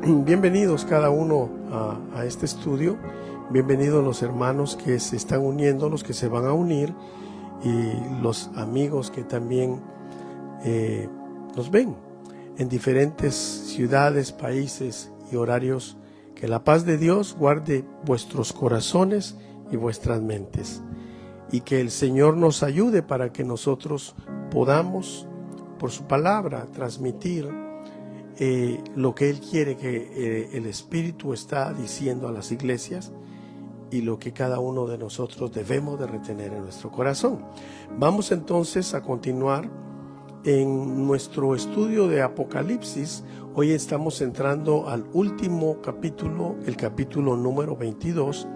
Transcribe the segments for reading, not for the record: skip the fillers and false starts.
Bienvenidos cada uno a este estudio. Bienvenidos los hermanos que se están uniendo, los que se van a unir y los amigos que también nos ven en diferentes ciudades, países y horarios. Que la paz de Dios guarde vuestros corazones y vuestras mentes, y que el Señor nos ayude para que nosotros podamos, por su palabra, transmitir lo que Él quiere que el Espíritu está diciendo a las iglesias y lo que cada uno de nosotros debemos de retener en nuestro corazón. Vamos entonces a continuar en nuestro estudio de Apocalipsis. Hoy estamos entrando al último capítulo, el capítulo número 22,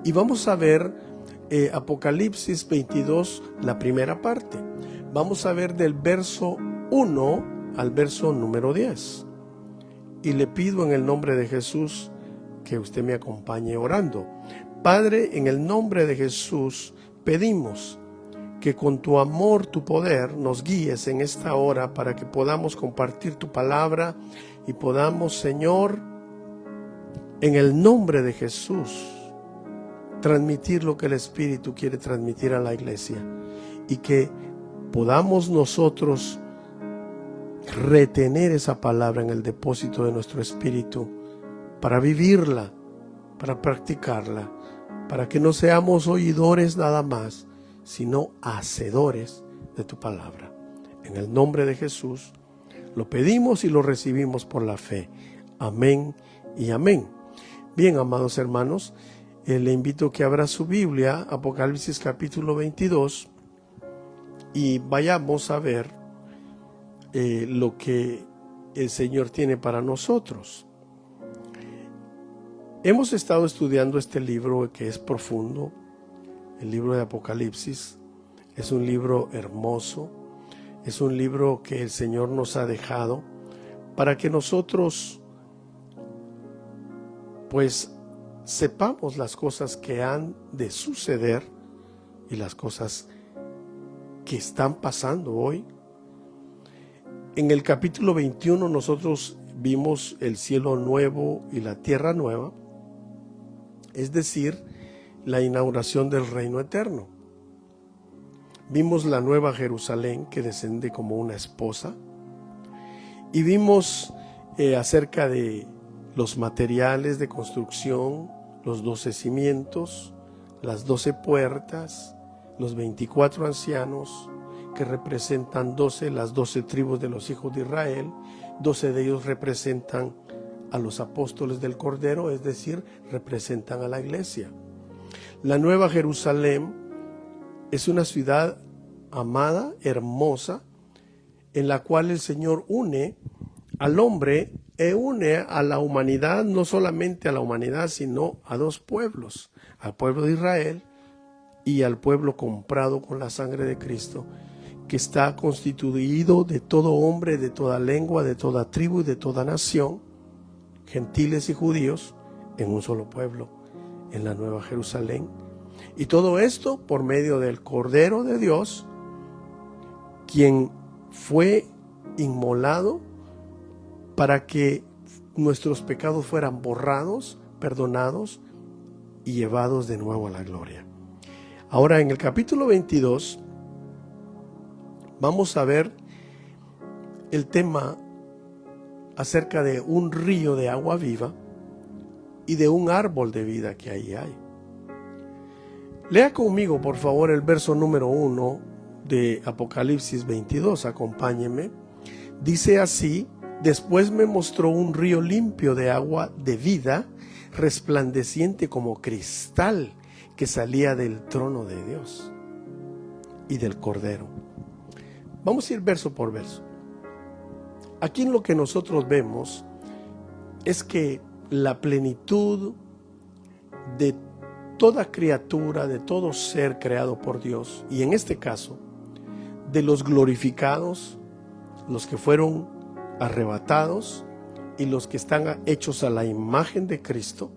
y vamos a ver Apocalipsis 22, la primera parte. Vamos a ver del verso 1 al verso número 10. Y le pido en el nombre de Jesús que usted me acompañe orando. Padre, en el nombre de Jesús pedimos que con tu amor, tu poder, nos guíes en esta hora para que podamos compartir tu palabra y podamos, Señor, en el nombre de Jesús, transmitir lo que el Espíritu quiere transmitir a la iglesia, y que podamos nosotros retener esa palabra en el depósito de nuestro espíritu para vivirla, para practicarla, para que no seamos oidores nada más, sino hacedores de tu palabra. En el nombre de Jesús lo pedimos y lo recibimos por la fe. Amén y amén. Bien, amados hermanos, le invito a que abra su Biblia, Apocalipsis capítulo 22, y vayamos a ver lo que el Señor tiene para nosotros. Hemos estado estudiando este libro que es profundo. El libro de Apocalipsis es un libro hermoso, es un libro que el Señor nos ha dejado para que nosotros pues sepamos las cosas que han de suceder y las cosas que están pasando hoy. En el capítulo 21 nosotros vimos el cielo nuevo y la tierra nueva, es decir, la inauguración del reino eterno. Vimos la nueva Jerusalén que desciende como una esposa, y vimos acerca de los materiales de construcción, los 12 cimientos, las 12 puertas, los 24 ancianos que representan las 12 tribus de los hijos de Israel. 12 de ellos representan a los apóstoles del Cordero, es decir, representan a la iglesia. La nueva Jerusalén es una ciudad amada, hermosa, en la cual el Señor une al hombre e une a la humanidad, no solamente a la humanidad, sino a dos pueblos, al pueblo de Israel y al pueblo comprado con la sangre de Cristo, que está constituido de todo hombre, de toda lengua, de toda tribu y de toda nación, gentiles y judíos, en un solo pueblo, en la nueva Jerusalén. Y todo esto por medio del Cordero de Dios, quien fue inmolado para que nuestros pecados fueran borrados, perdonados y llevados de nuevo a la gloria. Ahora, en el capítulo 22 vamos a ver el tema acerca de un río de agua viva y de un árbol de vida que ahí hay. Lea conmigo, por favor, el verso número 1 de Apocalipsis 22, acompáñeme. Dice así: después me mostró un río limpio de agua de vida, resplandeciente como cristal, que salía del trono de Dios y del Cordero. Vamos a ir verso por verso. Aquí lo que nosotros vemos es que la plenitud de toda criatura, de todo ser creado por Dios, y en este caso, de los glorificados, los que fueron arrebatados y los que están hechos a la imagen de Cristo,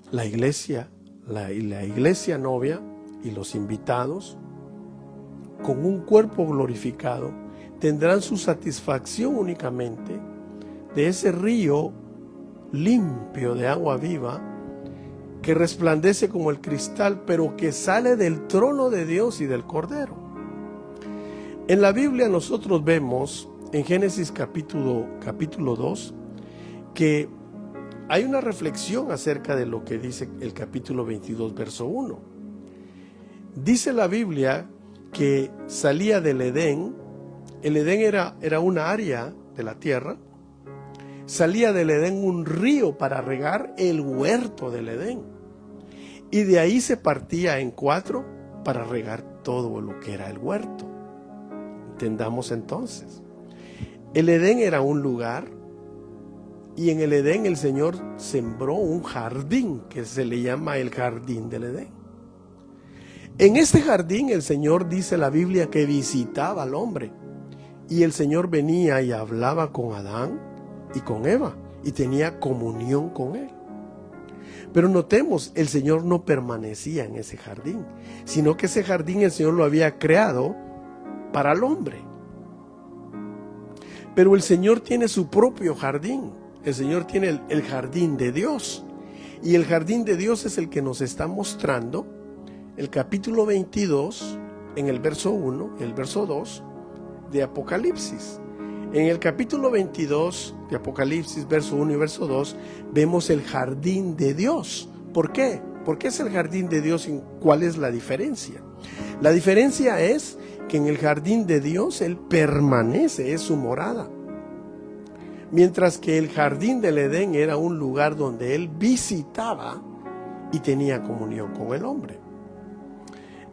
la iglesia, la iglesia novia y los invitados, con un cuerpo glorificado, tendrán su satisfacción únicamente de ese río limpio de agua viva, que resplandece como el cristal, pero que sale del trono de Dios y del Cordero. En la Biblia nosotros vemos, en Génesis capítulo 2, que hay una reflexión acerca de lo que dice el capítulo 22, verso 1. Dice la Biblia que salía del Edén. El Edén era una área de la tierra. Salía del Edén un río para regar el huerto del Edén. Y de ahí se partía en 4 para regar todo lo que era el huerto. Entendamos entonces. El Edén era un lugar, y en el Edén el Señor sembró un jardín que se le llama el jardín del Edén. En este jardín el Señor, dice la Biblia, que visitaba al hombre. Y el Señor venía y hablaba con Adán y con Eva y tenía comunión con él. Pero notemos, el Señor no permanecía en ese jardín, sino que ese jardín el Señor lo había creado para el hombre. Pero el Señor tiene su propio jardín. El Señor tiene el jardín de Dios. Y el jardín de Dios es el que nos está mostrando el capítulo 22, en el verso 1, el verso 2 de Apocalipsis. En el capítulo 22 de Apocalipsis, verso 1 y verso 2, vemos el jardín de Dios. ¿Por qué? ¿Por qué es el jardín de Dios y cuál es la diferencia? La diferencia es que en el jardín de Dios Él permanece, es su morada. Mientras que el jardín del Edén era un lugar donde Él visitaba y tenía comunión con el hombre.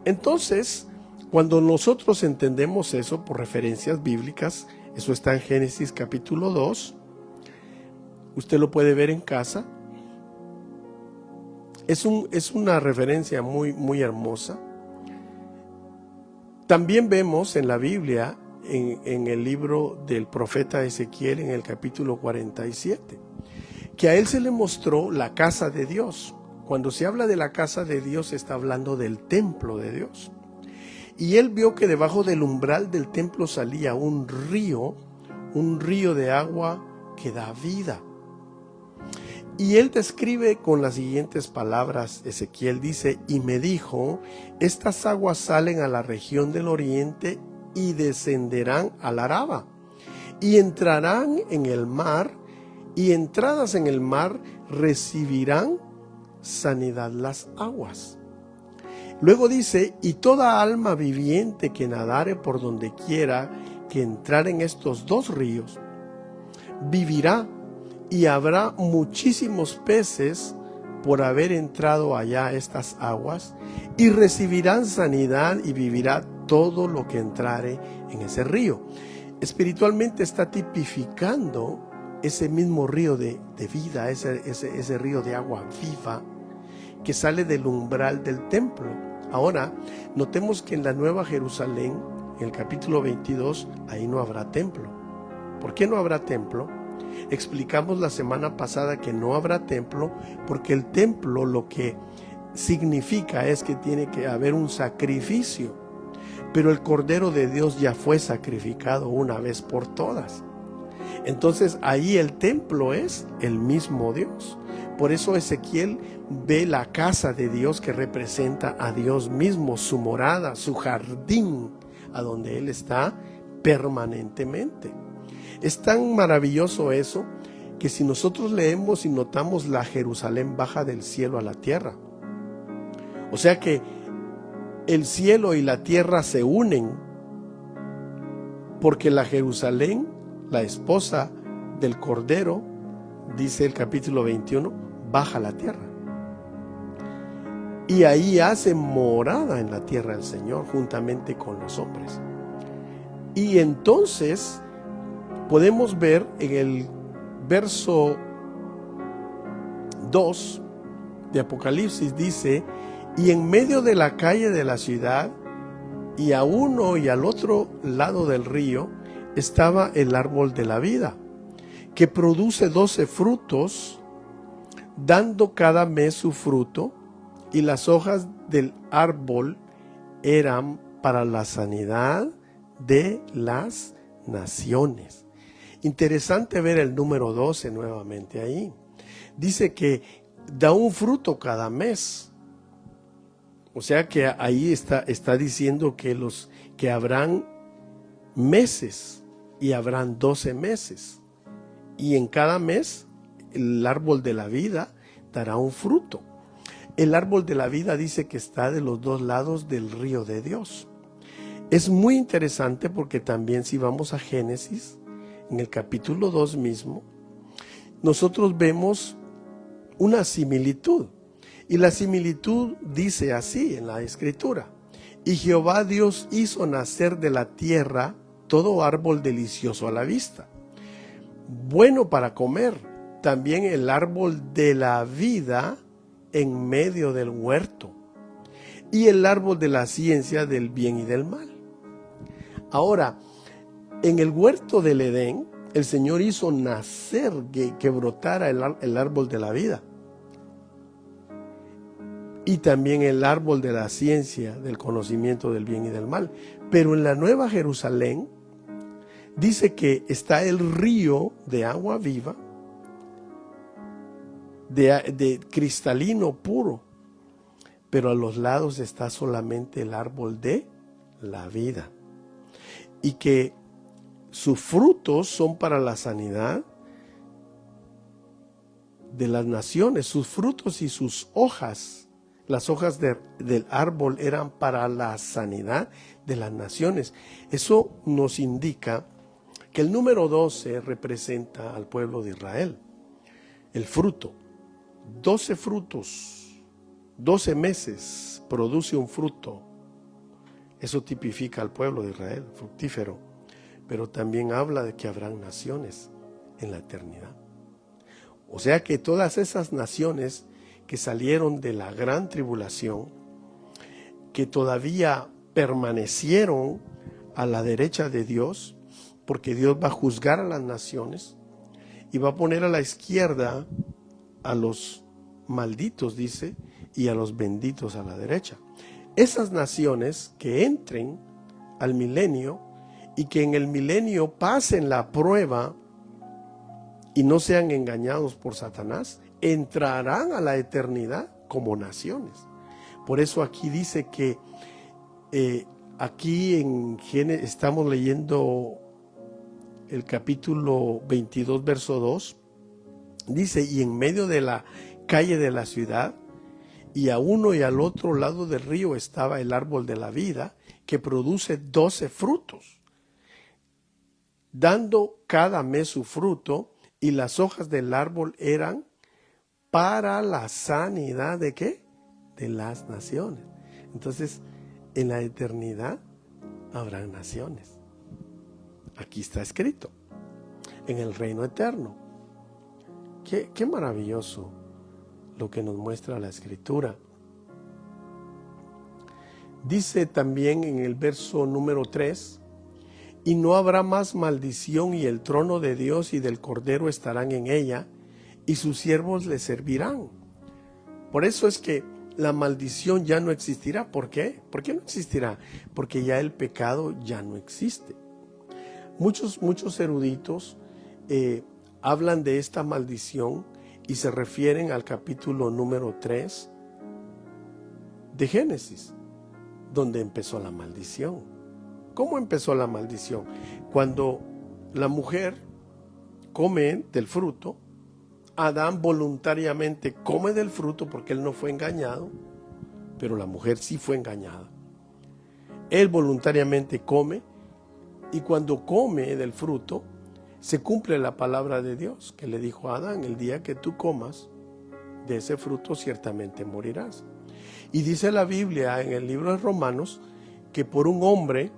Entonces, cuando nosotros entendemos eso por referencias bíblicas, eso está en Génesis capítulo 2, usted lo puede ver en casa. Es una referencia muy hermosa. También vemos en la Biblia, en el libro del profeta Ezequiel, en el capítulo 47, que a él se le mostró la casa de Dios. Cuando se habla de la casa de Dios, se está hablando del templo de Dios. Y él vio que debajo del umbral del templo salía un río de agua que da vida. Y él describe con las siguientes palabras. Ezequiel dice: y me dijo, estas aguas salen a la región del oriente y descenderán al Araba, y entrarán en el mar, y entradas en el mar recibirán sanidad las aguas. Luego dice: y toda alma viviente que nadare por donde quiera que entrar en estos 2 ríos, vivirá, y habrá muchísimos peces por haber entrado allá estas aguas, y recibirán sanidad, y vivirá todo lo que entrare en ese río. Espiritualmente está tipificando ese mismo río de vida, ese río de agua viva que sale del umbral del templo. Ahora, notemos que en la Nueva Jerusalén, en el capítulo 22, ahí no habrá templo. ¿Por qué no habrá templo? Explicamos la semana pasada que no habrá templo porque el templo lo que significa es que tiene que haber un sacrificio, pero el Cordero de Dios ya fue sacrificado una vez por todas. Entonces ahí el templo es el mismo Dios. Por eso Ezequiel ve la casa de Dios que representa a Dios mismo, su morada, su jardín, a donde Él está permanentemente. Es tan maravilloso eso que si nosotros leemos y notamos, la Jerusalén baja del cielo a la tierra. O sea que el cielo y la tierra se unen porque la Jerusalén, la esposa del Cordero, dice el capítulo 21, baja a la tierra. Y ahí hace morada en la tierra el Señor juntamente con los hombres. Y entonces podemos ver en el verso 2 de Apocalipsis, dice: y en medio de la calle de la ciudad, y a uno y al otro lado del río, estaba el árbol de la vida, que produce 12 frutos, dando cada mes su fruto, y las hojas del árbol eran para la sanidad de las naciones. Interesante ver el número 12 nuevamente ahí. Dice que da un fruto cada mes. O sea que ahí está diciendo que habrán meses y habrán 12 meses. Y en cada mes el árbol de la vida dará un fruto. El árbol de la vida dice que está de los dos lados del río de Dios. Es muy interesante porque también si vamos a Génesis, en el capítulo 2 mismo, nosotros vemos una similitud. Y la similitud dice así en la Escritura: y Jehová Dios hizo nacer de la tierra todo árbol delicioso a la vista, bueno para comer, también el árbol de la vida en medio del huerto, y el árbol de la ciencia del bien y del mal. Ahora, en el huerto del Edén, el Señor hizo nacer, que brotara el árbol de la vida. Y también el árbol de la ciencia, del conocimiento del bien y del mal. Pero en la Nueva Jerusalén, dice que está el río de agua viva, de cristalino puro. Pero a los lados está solamente el árbol de la vida. Y que sus frutos son para la sanidad de las naciones. Sus frutos y sus hojas, las hojas del árbol eran para la sanidad de las naciones. Eso nos indica que el número 12 representa al pueblo de Israel. El fruto, 12 frutos, 12 meses produce un fruto. Eso tipifica al pueblo de Israel, fructífero. Pero también habla de que habrán naciones en la eternidad. O sea que todas esas naciones que salieron de la gran tribulación, que todavía permanecieron a la derecha de Dios, porque Dios va a juzgar a las naciones y va a poner a la izquierda a los malditos, dice, y a los benditos a la derecha. Esas naciones que entren al milenio y que en el milenio pasen la prueba y no sean engañados por Satanás, entrarán a la eternidad como naciones. Por eso aquí dice que aquí en Génesis estamos leyendo el capítulo 22, verso 2, dice: y en medio de la calle de la ciudad, y a uno y al otro lado del río, estaba el árbol de la vida, que produce 12 frutos, dando cada mes su fruto, y las hojas del árbol eran para la sanidad ¿de qué? De las naciones. Entonces, en la eternidad habrán naciones. Aquí está escrito, en el reino eterno. Qué maravilloso lo que nos muestra la Escritura. Dice también en el verso número 3: y no habrá más maldición, y el trono de Dios y del Cordero estarán en ella, y sus siervos le servirán. Por eso es que la maldición ya no existirá. ¿Por qué? ¿Por qué no existirá? Porque ya el pecado ya no existe. Muchos eruditos hablan de esta maldición y se refieren al capítulo número 3 de Génesis, donde empezó la maldición. ¿Cómo empezó la maldición? Cuando la mujer come del fruto, Adán voluntariamente come del fruto porque él no fue engañado, pero la mujer sí fue engañada. Él voluntariamente come, y cuando come del fruto, se cumple la palabra de Dios que le dijo a Adán: el día que tú comas de ese fruto ciertamente morirás. Y dice la Biblia en el libro de Romanos que por un hombre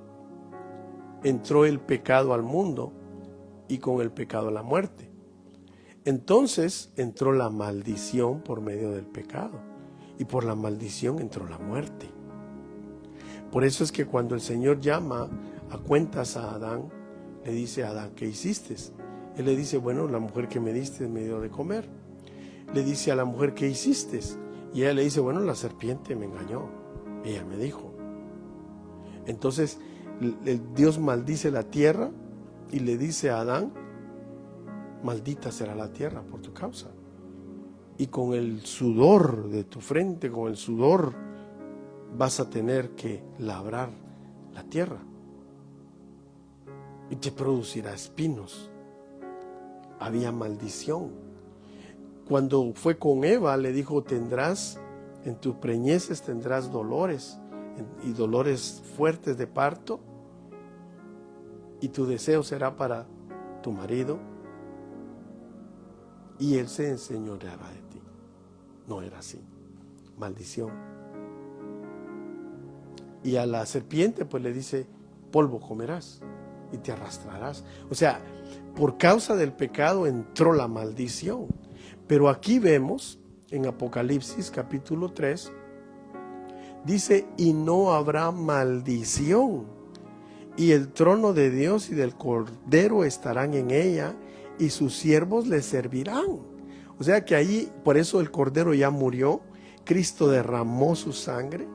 entró el pecado al mundo, y con el pecado la muerte. Entonces entró la maldición por medio del pecado, y por la maldición entró la muerte. Por eso es que cuando el Señor llama a cuentas a Adán, le dice a Adán: ¿qué hiciste? Él le dice: bueno, la mujer que me diste me dio de comer. Le dice a la mujer: ¿qué hiciste? Y ella le dice: bueno, la serpiente me engañó, ella me dijo. Entonces Dios maldice la tierra y le dice a Adán: maldita será la tierra por tu causa. y con el sudor de tu frente, con el sudor, vas a tener que labrar la tierra y te producirá espinos. Había maldición. Cuando fue con Eva, le dijo, tendrás, en tus preñeces tendrás dolores, y dolores fuertes de parto, y tu deseo será para tu marido, y él se enseñoreará de ti. No era así. Maldición. Y a la serpiente pues le dice, polvo comerás y te arrastrarás. O sea, por causa del pecado entró la maldición. Pero aquí vemos en Apocalipsis capítulo 3, dice, y no habrá maldición, y el trono de Dios y del Cordero estarán en ella, y sus siervos le servirán. O sea que ahí, por eso el Cordero ya murió, Cristo derramó su sangre.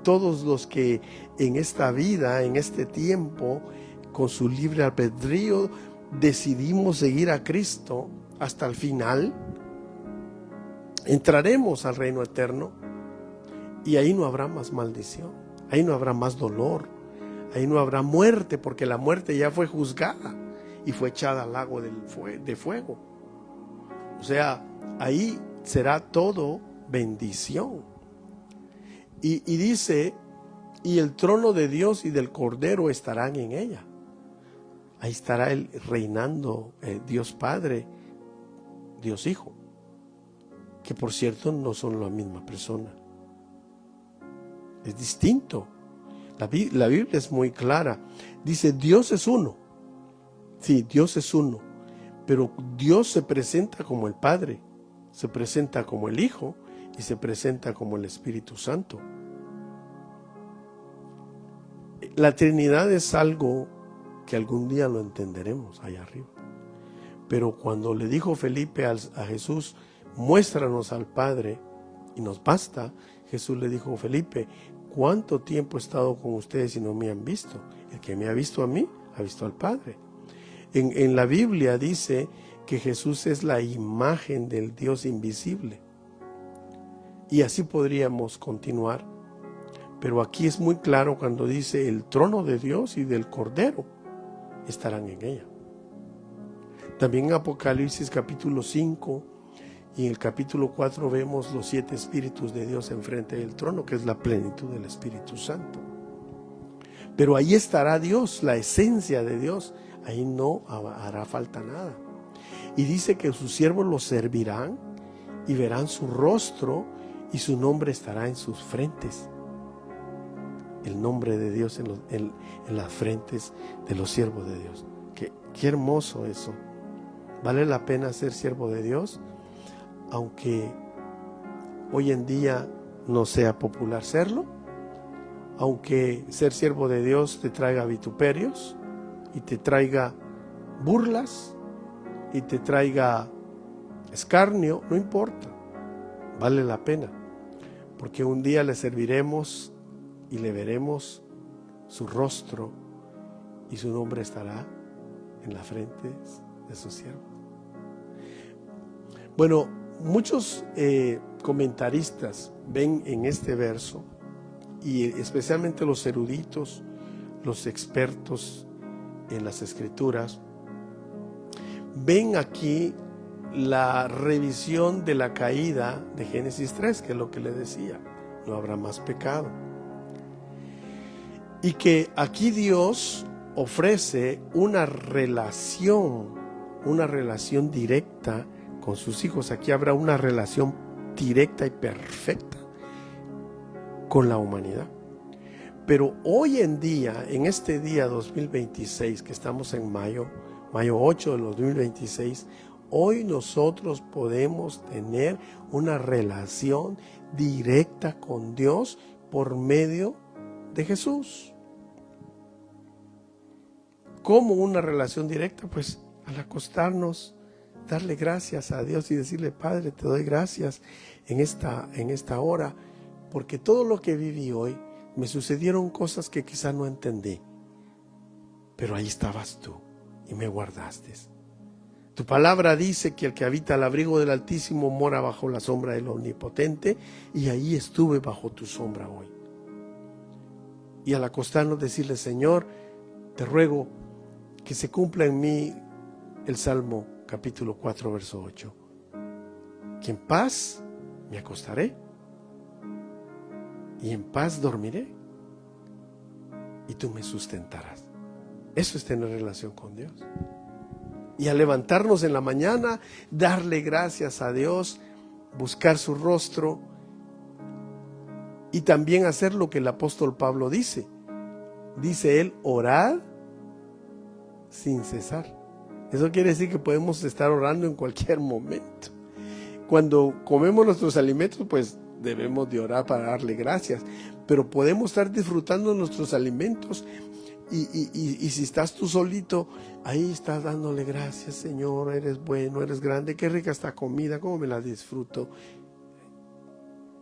Todos los que en esta vida, en este tiempo, con su libre albedrío, decidimos seguir a Cristo hasta el final, entraremos al reino eterno, y ahí no habrá más maldición, ahí no habrá más dolor, ahí no habrá muerte, porque la muerte ya fue juzgada y fue echada al lago de fuego. O sea, ahí será todo bendición. Y dice, y el trono de Dios y del Cordero estarán en ella. Ahí estará él reinando, Dios Padre, Dios Hijo, que por cierto no son la misma persona. Es distinto. La Biblia es muy clara. Dice, Dios es uno. Sí, Dios es uno. Pero Dios se presenta como el Padre, se presenta como el Hijo y se presenta como el Espíritu Santo. La Trinidad es algo que algún día lo entenderemos allá arriba. Pero cuando le dijo Felipe a Jesús, muéstranos al Padre y nos basta, Jesús le dijo, Felipe, ¿cuánto tiempo he estado con ustedes y no me han visto? El que me ha visto a mí, ha visto al Padre. En la Biblia dice que Jesús es la imagen del Dios invisible. Y así podríamos continuar. Pero aquí es muy claro cuando dice, el trono de Dios y del Cordero estarán en ella. También en Apocalipsis capítulo 5 y en el capítulo 4 vemos los 7 espíritus de Dios enfrente del trono, que es la plenitud del Espíritu Santo. Pero ahí estará Dios, la esencia de Dios. Ahí no hará falta nada. Y dice que sus siervos los servirán y verán su rostro y su nombre estará en sus frentes. El nombre de Dios en las frentes de los siervos de Dios. Qué hermoso eso. Vale la pena ser siervo de Dios, aunque hoy en día no sea popular serlo, aunque ser siervo de Dios te traiga vituperios y te traiga burlas y te traiga escarnio, no importa, vale la pena, porque un día le serviremos y le veremos su rostro y su nombre estará en la frente de su siervo. Bueno, muchos comentaristas ven en este verso, y especialmente los eruditos, los expertos en las escrituras, ven aquí la revisión de la caída de Génesis 3, que es lo que le decía, no habrá más pecado. Y que aquí Dios ofrece una relación directa con sus hijos. Aquí habrá una relación directa y perfecta con la humanidad. Pero hoy en día, en este día 2026, que estamos en mayo 8 del 2026, hoy nosotros podemos tener una relación directa con Dios por medio de Jesús. ¿Cómo una relación directa? Pues al acostarnos, darle gracias a Dios y decirle, Padre, te doy gracias en esta hora, porque todo lo que viví hoy, me sucedieron cosas que quizá no entendí, pero ahí estabas tú y me guardaste. Tu palabra dice que el que habita al abrigo del Altísimo mora bajo la sombra del Omnipotente, y ahí estuve bajo tu sombra hoy. Y al acostarnos decirle: Señor, te ruego que se cumpla en mí el Salmo capítulo 4, verso 8. Que en paz me acostaré y en paz dormiré, y tú me sustentarás. Eso es tener relación con Dios. Y al levantarnos en la mañana, darle gracias a Dios, buscar su rostro, y también hacer lo que el apóstol Pablo dice. Dice él: orad sin cesar. Eso quiere decir que podemos estar orando en cualquier momento. Cuando comemos nuestros alimentos, pues debemos de orar para darle gracias. Pero podemos estar disfrutando nuestros alimentos y si estás tú solito, ahí estás dándole gracias: Señor, eres bueno, eres grande, qué rica esta comida, cómo me la disfruto.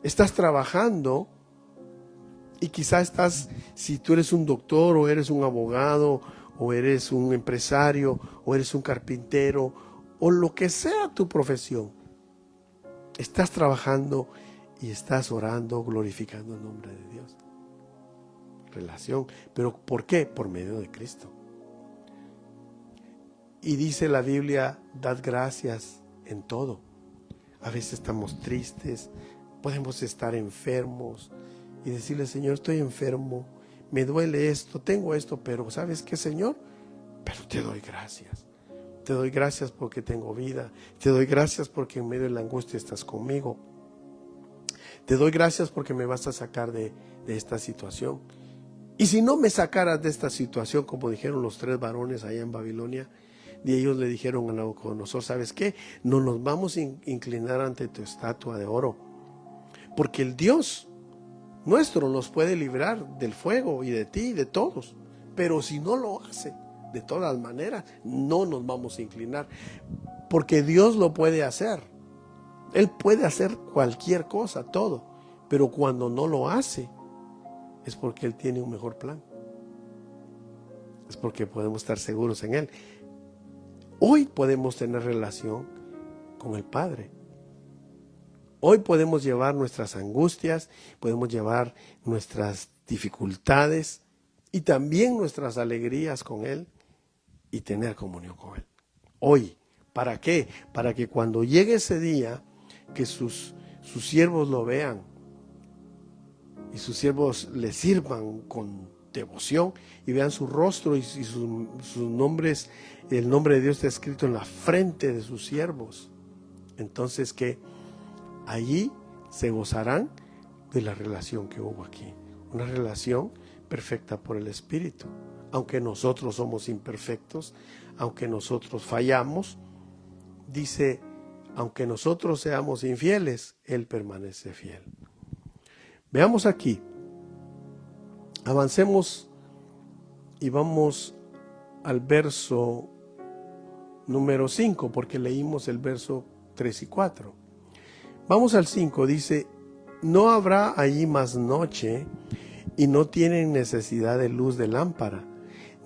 Estás trabajando y quizás estás, si tú eres un doctor o eres un abogado o eres un empresario o eres un carpintero o lo que sea tu profesión, estás trabajando y estás orando, glorificando el nombre de Dios. Relación. ¿Pero por qué? Por medio de Cristo. Y dice la Biblia: dad gracias en todo. A veces estamos tristes, podemos estar enfermos y decirle: Señor, estoy enfermo, me duele esto, tengo esto, pero ¿sabes qué, Señor? Pero te doy gracias. Te doy gracias porque tengo vida. Te doy gracias porque en medio de la angustia estás conmigo. Te doy gracias porque me vas a sacar de esta situación. Y si no me sacaras de esta situación, como dijeron los 3 varones allá en Babilonia, y ellos le dijeron a Nabucodonosor: ¿sabes qué? No nos vamos a inclinar ante tu estatua de oro, porque el Dios nuestro nos puede librar del fuego y de ti y de todos. Pero si no lo hace, de todas maneras, no nos vamos a inclinar, porque Dios lo puede hacer. Él puede hacer cualquier cosa, todo, pero cuando no lo hace, es porque Él tiene un mejor plan. Es porque podemos estar seguros en Él. Hoy podemos tener relación con el Padre. Hoy podemos llevar nuestras angustias, podemos llevar nuestras dificultades y también nuestras alegrías con Él y tener comunión con Él. Hoy, ¿para qué? Para que cuando llegue ese día, que sus siervos lo vean y sus siervos le sirvan con devoción y vean su rostro y sus nombres, el nombre de Dios está escrito en la frente de sus siervos. Entonces que allí se gozarán de la relación que hubo aquí, una relación perfecta por el Espíritu. Aunque nosotros somos imperfectos, aunque nosotros fallamos, dice: aunque nosotros seamos infieles, Él permanece fiel. Veamos aquí, avancemos y vamos al verso número 5, porque leímos el verso 3 y 4. Vamos al 5, dice: no habrá allí más noche, y no tienen necesidad de luz de lámpara,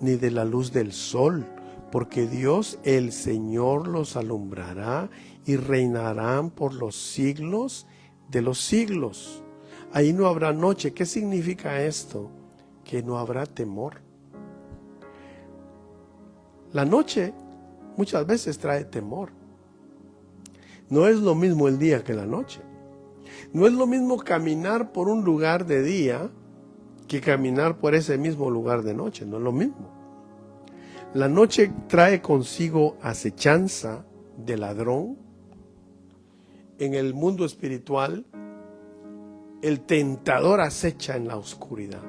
ni de la luz del sol, porque Dios el Señor los alumbrará y reinarán por los siglos de los siglos. Ahí no habrá noche. ¿Qué significa esto? Que no habrá temor. La noche muchas veces trae temor. No es lo mismo el día que la noche. No es lo mismo caminar por un lugar de día que caminar por ese mismo lugar de noche. No es lo mismo. La noche trae consigo acechanza de ladrón. En el mundo espiritual, el tentador acecha en la oscuridad.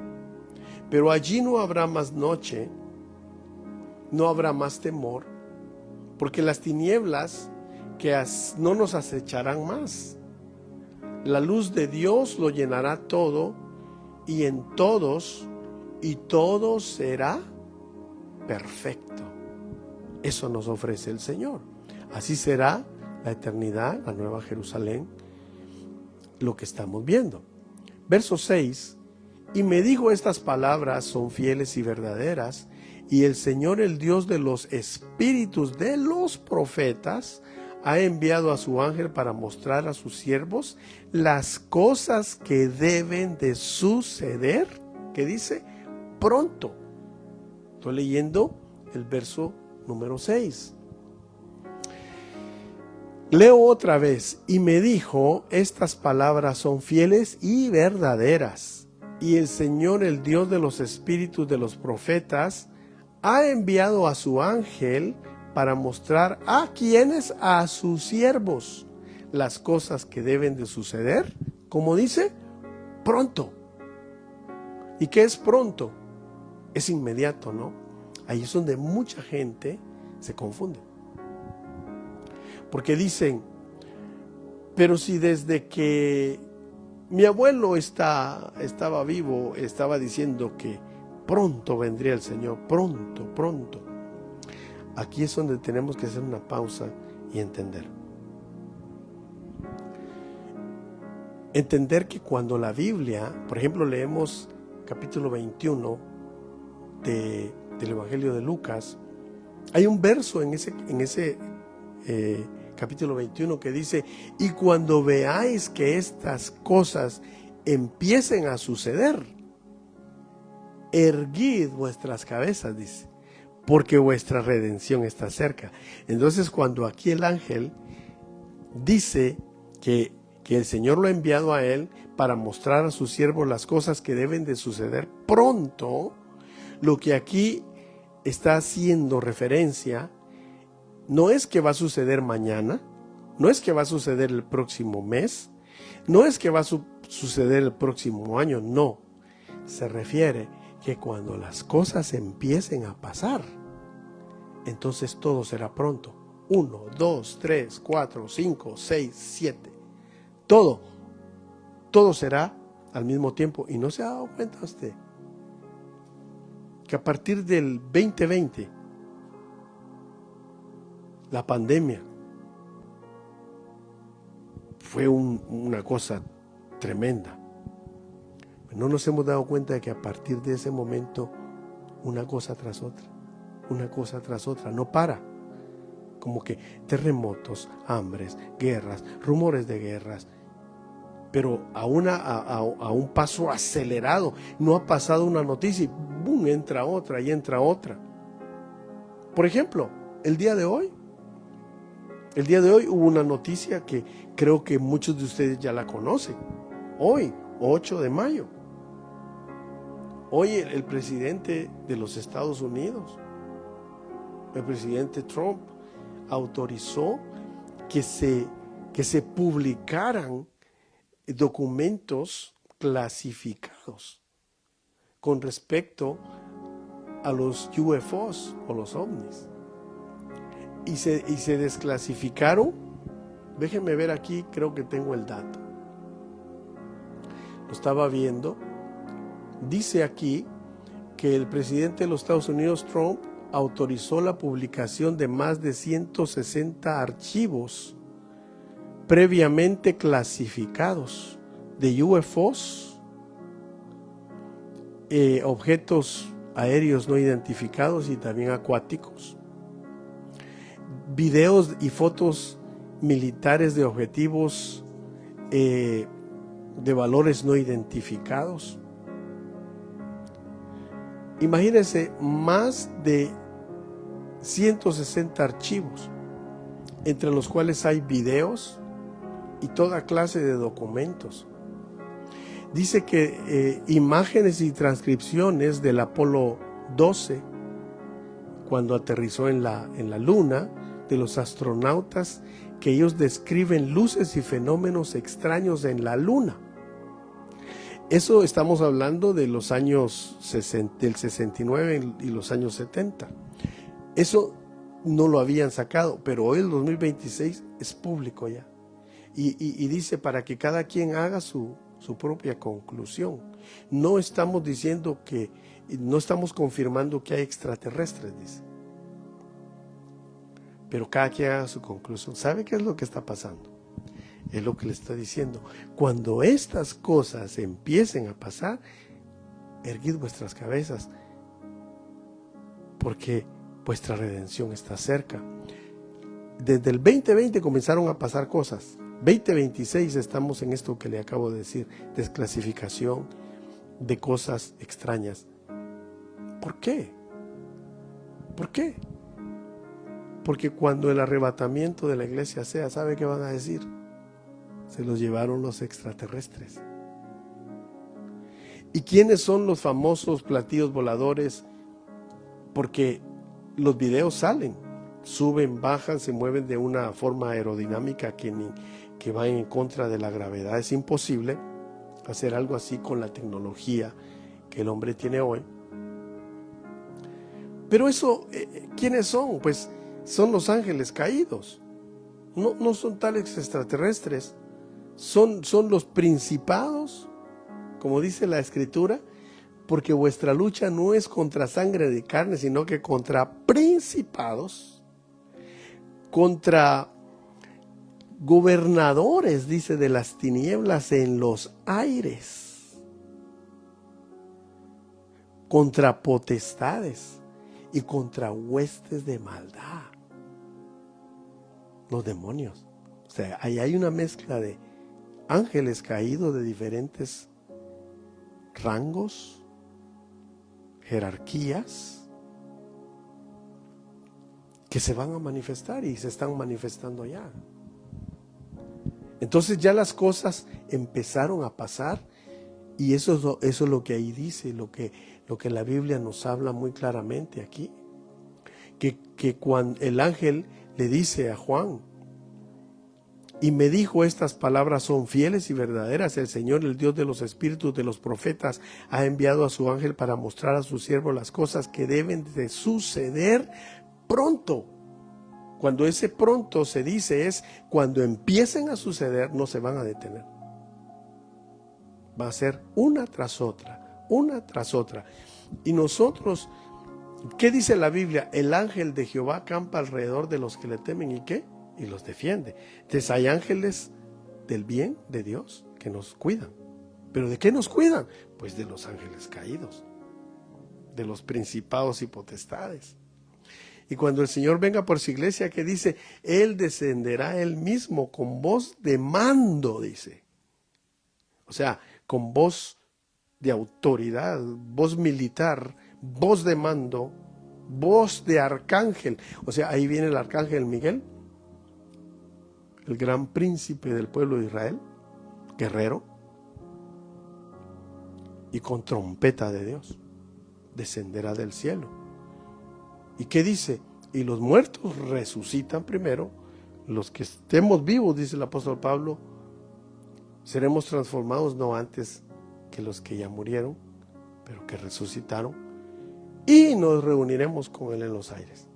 Pero allí no habrá más noche, no habrá más temor, porque las tinieblas que no nos acecharán más. La luz de Dios lo llenará todo, y en todos, y todo será perfecto. Eso nos ofrece el Señor. Así será la eternidad, la nueva Jerusalén, lo que estamos viendo. Verso 6: y me dijo: estas palabras son fieles y verdaderas. Y el Señor, el Dios de los espíritus de los profetas, ha enviado a su ángel para mostrar a sus siervos las cosas que deben de suceder, que dice, pronto. Estoy leyendo el verso número 6. Leo otra vez, y me dijo, estas palabras son fieles y verdaderas. Y el Señor, el Dios de los espíritus de los profetas, ha enviado a su ángel para mostrar a quienes, a sus siervos, las cosas que deben de suceder, como dice, pronto. ¿Y qué es pronto? Es inmediato, ¿no? Ahí es donde mucha gente se confunde. Porque dicen, pero si desde que mi abuelo estaba vivo, estaba diciendo que pronto vendría el Señor, pronto, pronto. Aquí es donde tenemos que hacer una pausa y entender. Entender que cuando la Biblia, por ejemplo, leemos capítulo 21 del Evangelio de Lucas, hay un verso en ese capítulo 21 que dice, y cuando veáis que estas cosas empiecen a suceder, erguid vuestras cabezas, dice, porque vuestra redención está cerca. Entonces, cuando aquí el ángel dice que el Señor lo ha enviado a él para mostrar a sus siervos las cosas que deben de suceder pronto, lo que aquí está haciendo referencia no es que va a suceder mañana, no es que va a suceder el próximo mes, no es que va a suceder el próximo año, no. Se refiere que cuando las cosas empiecen a pasar, entonces todo será pronto. 1, 2, 3, 4, 5, 6, 7. Todo será al mismo tiempo. Y no se ha dado cuenta usted que a partir del 2020, la pandemia fue una cosa tremenda. No nos hemos dado cuenta de que a partir de ese momento, una cosa tras otra, no para. Como que terremotos, hambres, guerras, rumores de guerras, pero a un paso acelerado. No ha pasado una noticia y ¡bum!, entra otra y entra otra. Por ejemplo, el día de hoy hubo una noticia que creo que muchos de ustedes ya la conocen. Hoy, 8 de mayo. Hoy el presidente de los Estados Unidos, el presidente Trump, autorizó que se publicaran documentos clasificados con respecto a los UFOs o los ovnis. Y se desclasificaron. Déjenme ver aquí, creo que tengo el dato. Lo estaba viendo. Dice aquí que el presidente de los Estados Unidos, Trump, autorizó la publicación de más de 160 archivos previamente clasificados de UFOs, objetos aéreos no identificados y también acuáticos, videos y fotos militares de objetivos de valores no identificados. Imagínense, más de 160 archivos, entre los cuales hay videos y toda clase de documentos. Dice que imágenes y transcripciones del Apolo 12, cuando aterrizó en la Luna, de los astronautas, que ellos describen luces y fenómenos extraños en la Luna. Eso estamos hablando de los años del 69 y los años 70. Eso no lo habían sacado, pero hoy el 2026 es público ya. Y dice para que cada quien haga su propia conclusión. No estamos diciendo no estamos confirmando que hay extraterrestres, dice. Pero cada quien haga su conclusión. ¿Sabe qué es lo que está pasando? Es lo que le está diciendo. Cuando estas cosas empiecen a pasar, erguid vuestras cabezas, porque vuestra redención está cerca. Desde el 2020 comenzaron a pasar cosas. 2026 estamos en esto que le acabo de decir, desclasificación de cosas extrañas. ¿Por qué? ¿Por qué? Porque cuando el arrebatamiento de la iglesia sea, ¿sabe qué van a decir? Se los llevaron los extraterrestres. ¿Y quiénes son los famosos platillos voladores? Porque los videos salen, suben, bajan, se mueven de una forma aerodinámica que va en contra de la gravedad. Es imposible hacer algo así con la tecnología que el hombre tiene hoy. Pero eso, ¿quiénes son? Pues son los ángeles caídos. No son tales extraterrestres. Son los principados, como dice la Escritura, porque vuestra lucha no es contra sangre de carne, sino que contra principados, contra gobernadores, dice, de las tinieblas en los aires, contra potestades y contra huestes de maldad, los demonios. O sea, ahí hay una mezcla de ángeles caídos de diferentes rangos, jerarquías, que se van a manifestar y se están manifestando ya. Entonces ya las cosas empezaron a pasar, y eso es lo que ahí dice, lo que la Biblia nos habla muy claramente aquí, que cuando el ángel le dice a Juan, y me dijo: estas palabras son fieles y verdaderas. El Señor, el Dios de los espíritus de los profetas, ha enviado a su ángel para mostrar a su siervo las cosas que deben de suceder pronto. Cuando ese pronto se dice es cuando empiecen a suceder, no se van a detener. Va a ser una tras otra, una tras otra. Y nosotros, ¿qué dice la Biblia? El ángel de Jehová acampa alrededor de los que le temen, ¿y qué? Y los defiende. Entonces hay ángeles del bien de Dios que nos cuidan. ¿Pero de qué nos cuidan? Pues de los ángeles caídos, de los principados y potestades. Y cuando el Señor venga por su iglesia, ¿qué dice? Él descenderá él mismo con voz de mando, dice. O sea, con voz de autoridad, voz militar, voz de mando, voz de arcángel. O sea, ahí viene el arcángel Miguel, el gran príncipe del pueblo de Israel, guerrero, y con trompeta de Dios descenderá del cielo. ¿Y qué dice? Y los muertos resucitan primero. Los que estemos vivos, dice el apóstol Pablo, seremos transformados no antes que los que ya murieron, pero que resucitaron, y nos reuniremos con él en los aires.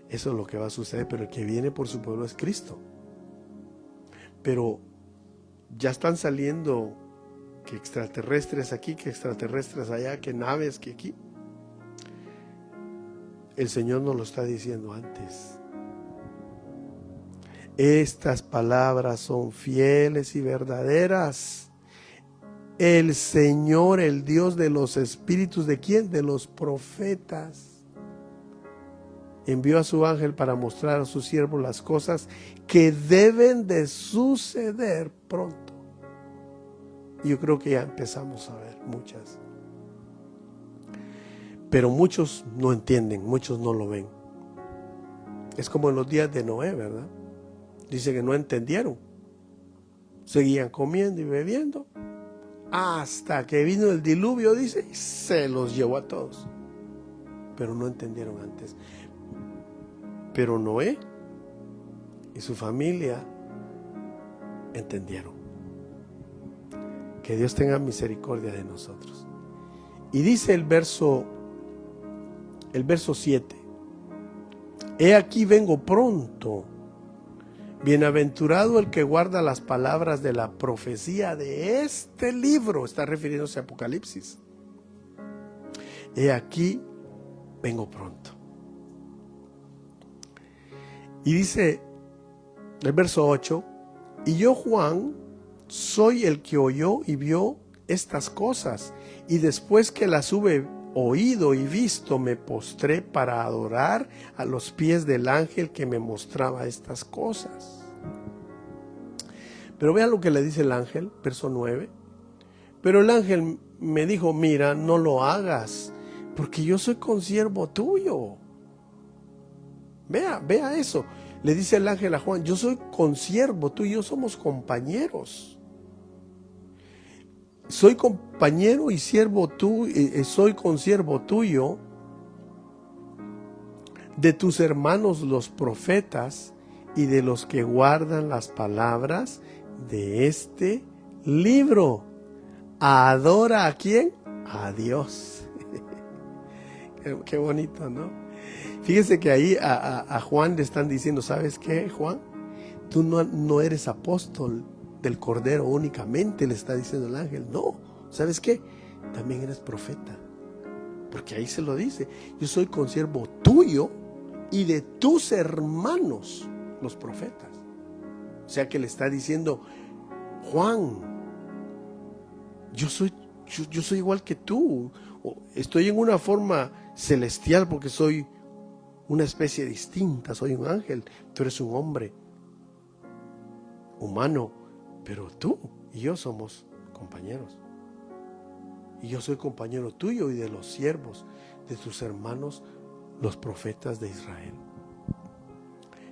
Eso es lo que va a suceder, pero el que viene por su pueblo es Cristo. Pero ya están saliendo que extraterrestres aquí, que extraterrestres allá, que naves que aquí. El Señor nos lo está diciendo antes. Estas palabras son fieles y verdaderas. El Señor, el Dios de los espíritus, ¿de quién? De los profetas. Envió a su ángel para mostrar a su siervo las cosas que deben de suceder pronto. Y yo creo que ya empezamos a ver muchas. Pero muchos no entienden, muchos no lo ven. Es como en los días de Noé, ¿verdad? Dice que no entendieron. Seguían comiendo y bebiendo hasta que vino el diluvio, dice, y se los llevó a todos. Pero no entendieron antes. Pero Noé y su familia entendieron. Que Dios tenga misericordia de nosotros. Y dice el verso 7: He aquí vengo pronto. Bienaventurado el que guarda las palabras de la profecía de este libro. Está refiriéndose a Apocalipsis. He aquí vengo pronto. Y dice el verso 8: Y yo, Juan, soy el que oyó y vio estas cosas, y después que las hube oído y visto, me postré para adorar a los pies del ángel que me mostraba estas cosas. Pero vean lo que le dice el ángel, verso 9. Pero el ángel me dijo, mira, no lo hagas, porque yo soy consiervo tuyo. Vea eso. Le dice el ángel a Juan, yo soy consiervo, tú y yo somos compañeros. Soy compañero y siervo soy consiervo tuyo de tus hermanos los profetas y de los que guardan las palabras de este libro. ¿Adora a quién? A Dios. Qué bonito, ¿no? Fíjese que ahí a Juan le están diciendo, ¿sabes qué, Juan? Tú no eres apóstol del Cordero únicamente, le está diciendo el ángel. No, ¿sabes qué? También eres profeta. Porque ahí se lo dice. Yo soy consiervo tuyo y de tus hermanos, los profetas. O sea que le está diciendo, Juan, yo soy igual que tú. Estoy en una forma celestial porque soy una especie distinta. Soy un ángel. Tú eres un hombre humano. Pero tú y yo somos compañeros. Y yo soy compañero tuyo y de los siervos de tus hermanos, los profetas de Israel.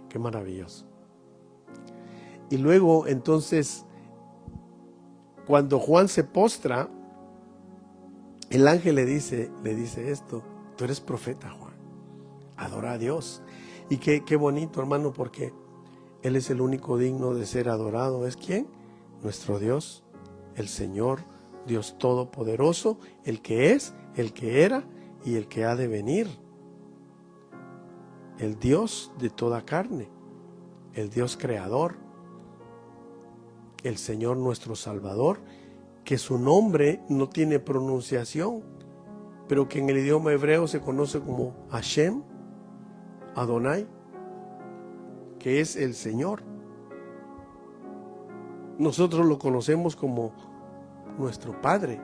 Qué maravilloso. Y luego, entonces, cuando Juan se postra, el ángel le dice esto: tú eres profeta, Juan. Adora a Dios. Y qué bonito, hermano, porque Él es el único digno de ser adorado. ¿Es quién? Nuestro Dios, el Señor, Dios Todopoderoso, el que es, el que era y el que ha de venir. El Dios de toda carne, el Dios creador, el Señor nuestro Salvador, que su nombre no tiene pronunciación, pero que en el idioma hebreo se conoce como Hashem, Adonai, que es el Señor. Nosotros lo conocemos como nuestro Padre,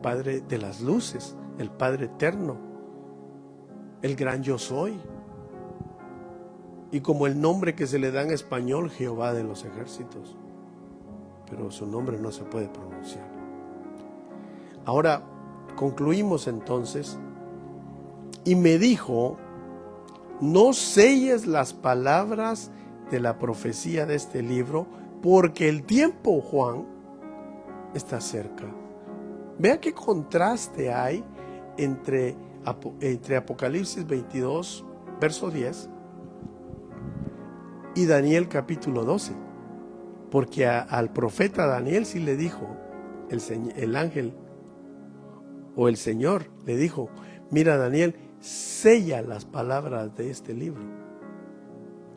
Padre de las luces, el Padre eterno, el gran yo soy. Y como el nombre que se le da en español, Jehová de los ejércitos. Pero su nombre no se puede pronunciar. Ahora, concluimos entonces. Y me dijo, no selles las palabras de la profecía de este libro, porque el tiempo, Juan, está cerca. Vea qué contraste hay entre Apocalipsis 22, verso 10, y Daniel capítulo 12. Porque al profeta Daniel sí le dijo, el ángel o el Señor le dijo, mira Daniel, sella las palabras de este libro.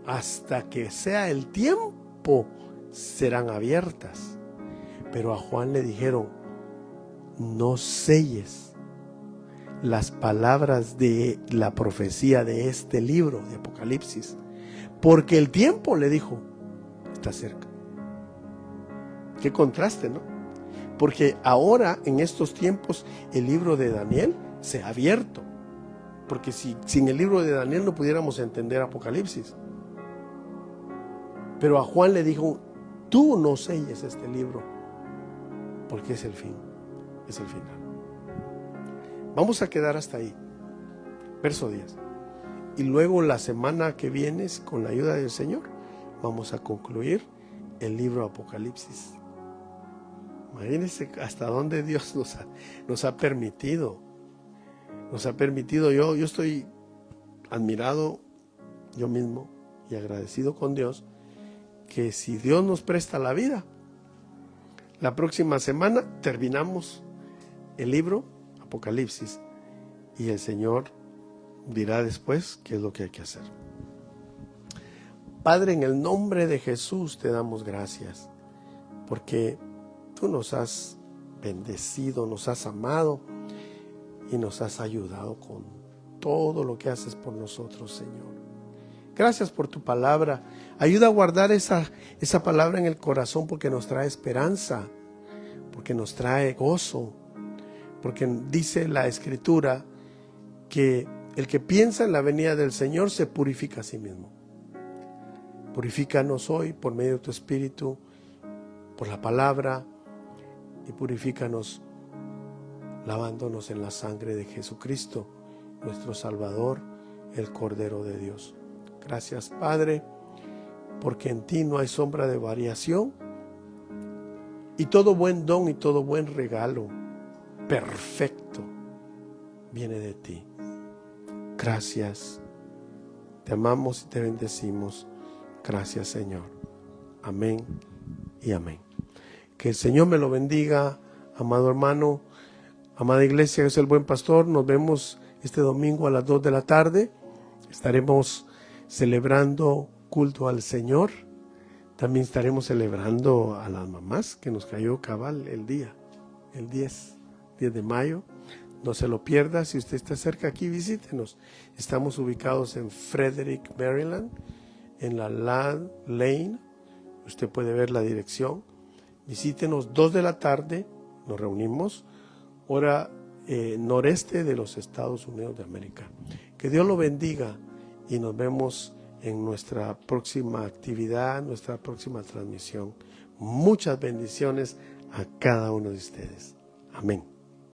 Hasta que sea el tiempo serán abiertas. Pero a Juan le dijeron, no selles las palabras de la profecía de este libro de Apocalipsis, porque el tiempo, le dijo, está cerca. Qué contraste, ¿no? Porque ahora, en estos tiempos, el libro de Daniel se ha abierto. Porque sin el libro de Daniel no pudiéramos entender Apocalipsis. Pero a Juan le dijo, tú no selles este libro, porque es el fin, es el final. Vamos a quedar hasta ahí, verso 10. Y luego la semana que viene, con la ayuda del Señor, vamos a concluir el libro Apocalipsis. Imagínense hasta dónde Dios nos ha permitido. Nos ha permitido, yo estoy admirado yo mismo y agradecido con Dios, que si Dios nos presta la vida, la próxima semana terminamos el libro Apocalipsis y el Señor dirá después qué es lo que hay que hacer. Padre, en el nombre de Jesús te damos gracias, porque tú nos has bendecido, nos has amado y nos has ayudado con todo lo que haces por nosotros, Señor. Gracias por tu palabra. Ayuda a guardar esa palabra en el corazón, porque nos trae esperanza, porque nos trae gozo, porque dice la Escritura que el que piensa en la venida del Señor se purifica a sí mismo. Purifícanos hoy por medio de tu Espíritu, por la palabra, y purifícanos lavándonos en la sangre de Jesucristo, nuestro Salvador, el Cordero de Dios. Gracias, Padre, porque en ti no hay sombra de variación, y todo buen don y todo buen regalo perfecto viene de ti. Gracias. Te amamos y te bendecimos. Gracias, Señor. Amén y amén. Que el Señor me lo bendiga, amado hermano, amada iglesia, que es el buen pastor. Nos vemos este domingo a las 2 de la tarde. Estaremos celebrando culto al Señor. También estaremos celebrando a las mamás, que nos cayó cabal el 10 de mayo. No se lo pierda. Si usted está cerca aquí, visítenos. Estamos ubicados en Frederick, Maryland, en la Land Lane. Usted puede ver la dirección. Visítenos 2 de la tarde. Nos reunimos, hora noreste de los Estados Unidos de América. Que Dios lo bendiga y nos vemos en nuestra próxima actividad, nuestra próxima transmisión. Muchas bendiciones a cada uno de ustedes. Amén.